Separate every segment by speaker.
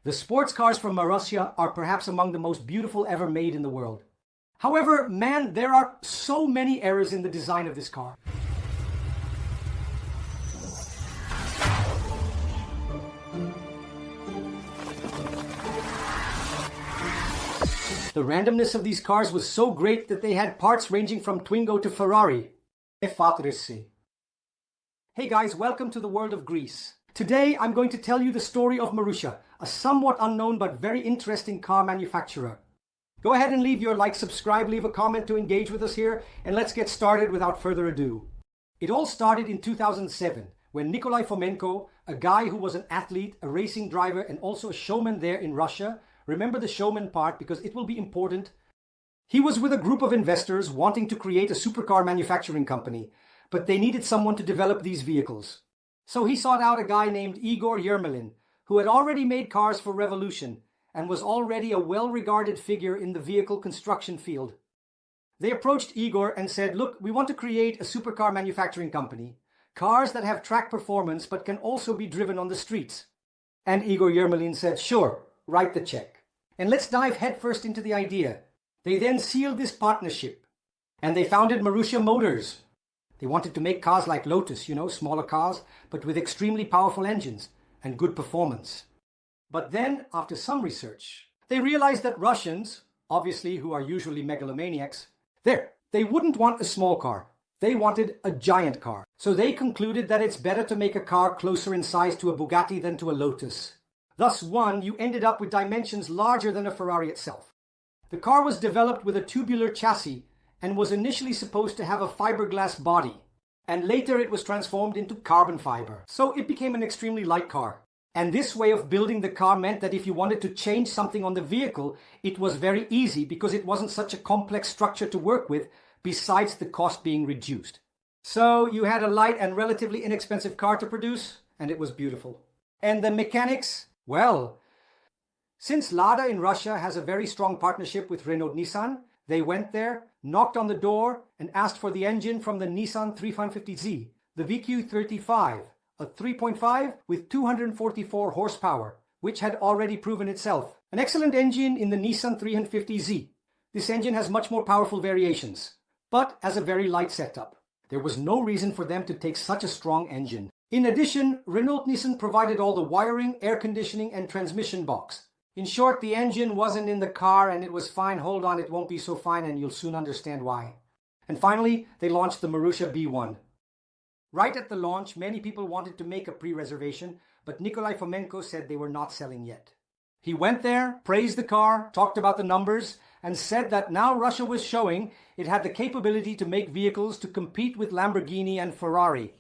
Speaker 1: The sports cars from Marussia are perhaps among the most beautiful ever made in the world. However, man, there are so many errors in the design of this car. The randomness of these cars was so great that they had parts ranging from Twingo to Ferrari. FERRARI. Hey guys, welcome to the world of Greece. Today I'm going to tell you the story of Marussia, a somewhat unknown but very interesting car manufacturer. Go ahead and leave your like, subscribe, leave a comment to engage with us here, and let's get started without further ado. It all started in 2007 when Fomenko, a guy who was an athlete, a racing driver, and also a showman there in Russia. Remember the showman part because it will be important. He was with a group of investors wanting to create a supercar manufacturing company, but they needed someone to develop these vehicles. So he sought out a guy named Igor Yermelin, who had already made cars for Revolution and was already a well-regarded figure in the vehicle construction field. They approached Igor and said, look, we want to create a supercar manufacturing company, cars that have track performance but can also be driven on the streets. And Igor Yermelin said, sure, write the check. And let's dive headfirst into the idea. They then sealed this partnership and they founded Marussia Motors. They wanted to make cars like Lotus, smaller cars, but with extremely powerful engines and good performance. But then, after some research, they realized that Russians, obviously who are usually megalomaniacs, they wouldn't want a small car. They wanted a giant car. So they concluded that it's better to make a car closer in size to a Bugatti than to a Lotus. Thus, you ended up with dimensions larger than a Ferrari itself. The car was developed with a tubular chassis and was initially supposed to have a fiberglass body, and later it was transformed into carbon fiber. So it became an extremely light car. And this way of building the car meant that if you wanted to change something on the vehicle, it was very easy because it wasn't such a complex structure to work with, besides the cost being reduced. So you had a light and relatively inexpensive car to produce, and it was beautiful. And the mechanics? Well, since Lada in Russia has a very strong partnership with Renault-Nissan, they went there, knocked on the door, and asked for the engine from the Nissan 350Z, the VQ35, a 3.5 with 244 horsepower, which had already proven itself. An excellent engine in the Nissan 350Z. This engine has much more powerful variations, but has a very light setup. There was no reason for them to take such a strong engine. In addition, Renault-Nissan provided all the wiring, air conditioning, and transmission box. In short, the engine wasn't in the car and it was fine. Hold on, it won't be so fine and you'll soon understand why. And finally, they launched the Marussia B1. Right at the launch, many people wanted to make a pre-reservation, but Fomenko said they were not selling yet. He went there, praised the car, talked about the numbers, and said that now Russia was showing it had the capability to make vehicles to compete with Lamborghini and Ferrari.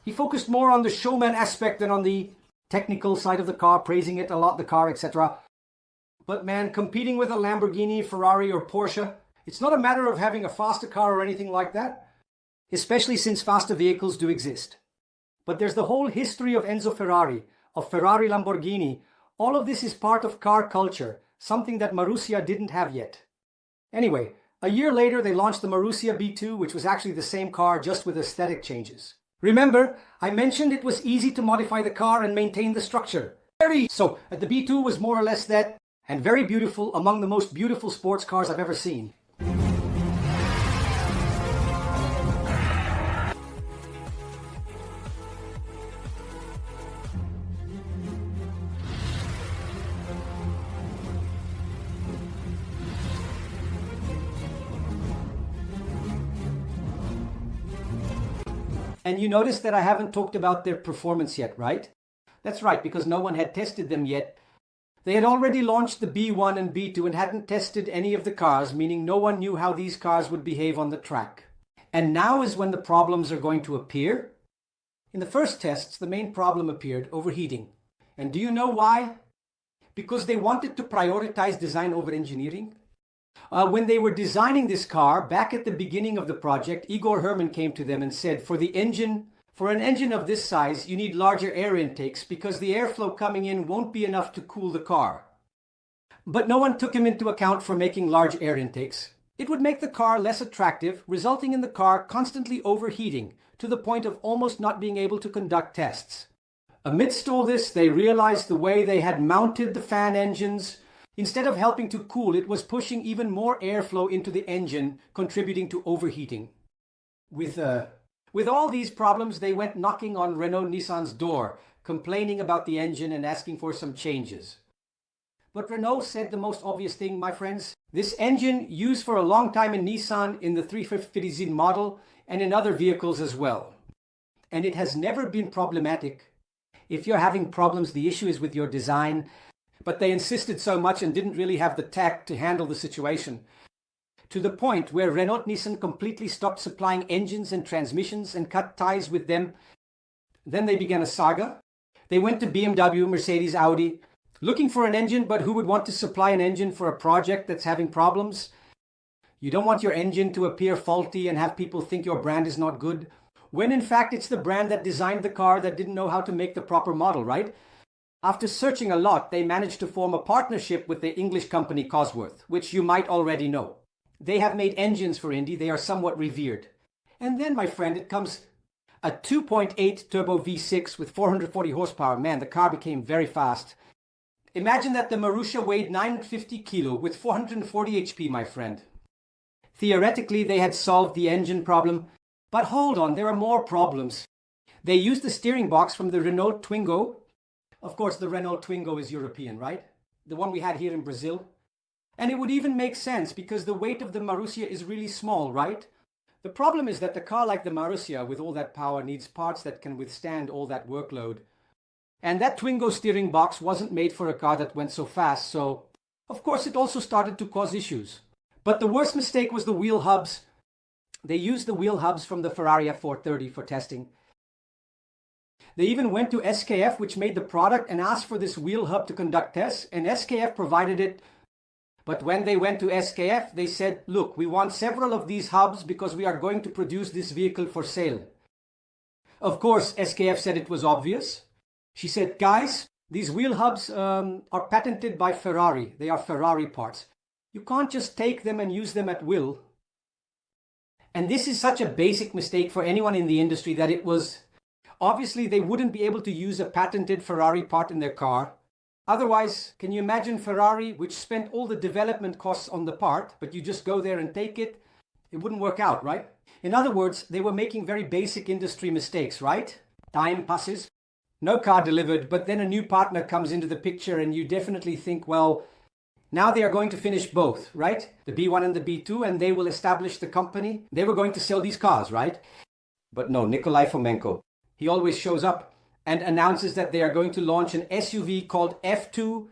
Speaker 1: He focused more on the showman aspect than on the technical side of the car, praising it a lot, the car, etc. But man, competing with a Lamborghini, Ferrari, or Porsche, it's not a matter of having a faster car or anything like that, especially since faster vehicles do exist. But there's the whole history of Enzo Ferrari, of Ferrari Lamborghini. All of this is part of car culture, something that Marussia didn't have yet. Anyway, a year later they launched the Marussia B2, which was actually the same car, just with aesthetic changes. Remember, I mentioned it was easy to modify the car and maintain the structure. So, the B2 was more or less that, and very beautiful, among the most beautiful sports cars I've ever seen. And you notice that I haven't talked about their performance yet, right? That's right, because no one had tested them yet. They had already launched the B1 and B2 and hadn't tested any of the cars, meaning no one knew how these cars would behave on the track. And now is when the problems are going to appear. In the first tests, the main problem appeared, overheating. And do you know why? Because they wanted to prioritize design over engineering. When they were designing this car, back at the beginning of the project, Igor Herman came to them and said, for an engine of this size, you need larger air intakes because the airflow coming in won't be enough to cool the car. But no one took him into account for making large air intakes. It would make the car less attractive, resulting in the car constantly overheating to the point of almost not being able to conduct tests. Amidst all this, they realized the way they had mounted the fan engines, instead of helping to cool, it was pushing even more airflow into the engine, contributing to overheating. With all these problems, they went knocking on Renault-Nissan's door, complaining about the engine and asking for some changes. But Renault said the most obvious thing, my friends. This engine used for a long time in Nissan, in the 350Z model, and in other vehicles as well. And it has never been problematic. If you're having problems, the issue is with your design. But they insisted so much and didn't really have the tact to handle the situation. To the point where Renault-Nissan completely stopped supplying engines and transmissions and cut ties with them. Then they began a saga. They went to BMW, Mercedes, Audi, looking for an engine, but who would want to supply an engine for a project that's having problems? You don't want your engine to appear faulty and have people think your brand is not good, when in fact it's the brand that designed the car that didn't know how to make the proper model, right? After searching a lot, they managed to form a partnership with the English company Cosworth, which you might already know. They have made engines for Indy, they are somewhat revered. And then, my friend, it comes a 2.8 turbo V6 with 440 horsepower. Man, the car became very fast. Imagine that the Marussia weighed 950 kilo with 440 HP, my friend. Theoretically, they had solved the engine problem, but hold on, there are more problems. They used the steering box from the Renault Twingo. Of course, the Renault Twingo is European, right? The one we had here in Brazil. And it would even make sense because the weight of the Marussia is really small, right? The problem is that the car like the Marussia with all that power needs parts that can withstand all that workload. And that Twingo steering box wasn't made for a car that went so fast, so of course it also started to cause issues. But the worst mistake was the wheel hubs. They used the wheel hubs from the Ferrari F430 for testing. They even went to SKF, which made the product, and asked for this wheel hub to conduct tests, and SKF provided it. But when they went to SKF, they said, look, we want several of these hubs because we are going to produce this vehicle for sale. Of course, SKF said it was obvious. She said, guys, these wheel hubs are patented by Ferrari. They are Ferrari parts. You can't just take them and use them at will. And this is such a basic mistake for anyone in the industry that it was... Obviously, they wouldn't be able to use a patented Ferrari part in their car. Otherwise, can you imagine Ferrari, which spent all the development costs on the part, but you just go there and take it? It wouldn't work out, right? In other words, they were making very basic industry mistakes, right? Time passes. No car delivered, but then a new partner comes into the picture and you definitely think, well, now they are going to finish both, right? The B1 and the B2, and they will establish the company. They were going to sell these cars, right? But no, Nikolai Fomenko, he always shows up and announces that they are going to launch an SUV called F2.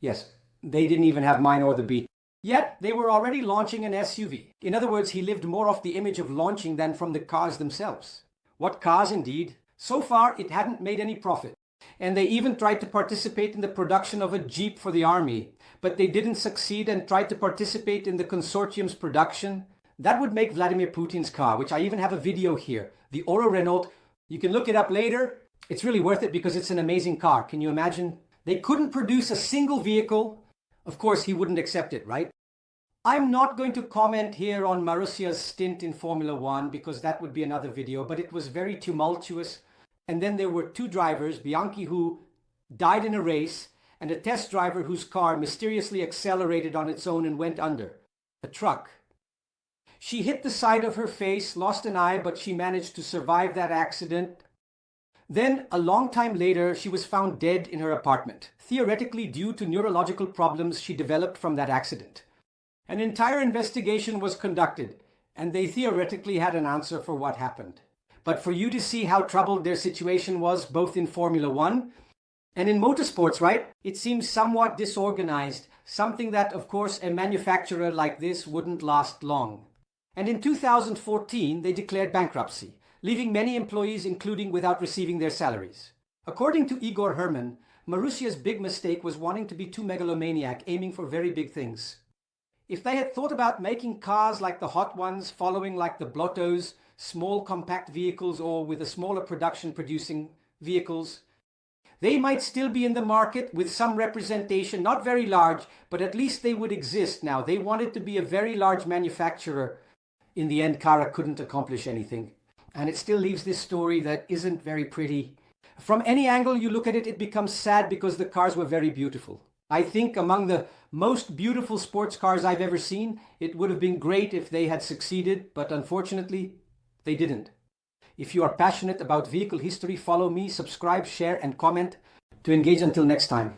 Speaker 1: Yes, they didn't even have mine or the B. Yet, they were already launching an SUV. In other words, he lived more off the image of launching than from the cars themselves. What cars indeed? So far, it hadn't made any profit. And they even tried to participate in the production of a Jeep for the army. But they didn't succeed and tried to participate in the consortium's production. That would make Vladimir Putin's car, which I even have a video here. The Oro Renault. You can look it up later. It's really worth it because it's an amazing car. Can you imagine? They couldn't produce a single vehicle. Of course, he wouldn't accept it, right? I'm not going to comment here on Marussia's stint in Formula One because that would be another video, but it was very tumultuous. And then there were two drivers, Bianchi who died in a race, and a test driver whose car mysteriously accelerated on its own and went under. A truck. She hit the side of her face, lost an eye, but she managed to survive that accident. Then, a long time later, she was found dead in her apartment, theoretically due to neurological problems she developed from that accident. An entire investigation was conducted, and they theoretically had an answer for what happened. But for you to see how troubled their situation was, both in Formula One and in motorsports, right? It seems somewhat disorganized, something that, of course, a manufacturer like this wouldn't last long. And in 2014, they declared bankruptcy, leaving many employees, including without receiving their salaries. According to Igor Herman, Marussia's big mistake was wanting to be too megalomaniac, aiming for very big things. If they had thought about making cars like the hot ones, following like the Blottos, small compact vehicles, or with a smaller production producing vehicles, they might still be in the market with some representation, not very large, but at least they would exist now. They wanted to be a very large manufacturer. In the end, Cara couldn't accomplish anything. And it still leaves this story that isn't very pretty. From any angle you look at it, it becomes sad because the cars were very beautiful. I think among the most beautiful sports cars I've ever seen, it would have been great if they had succeeded, but unfortunately, they didn't. If you are passionate about vehicle history, follow me, subscribe, share, and comment to engage. Until next time.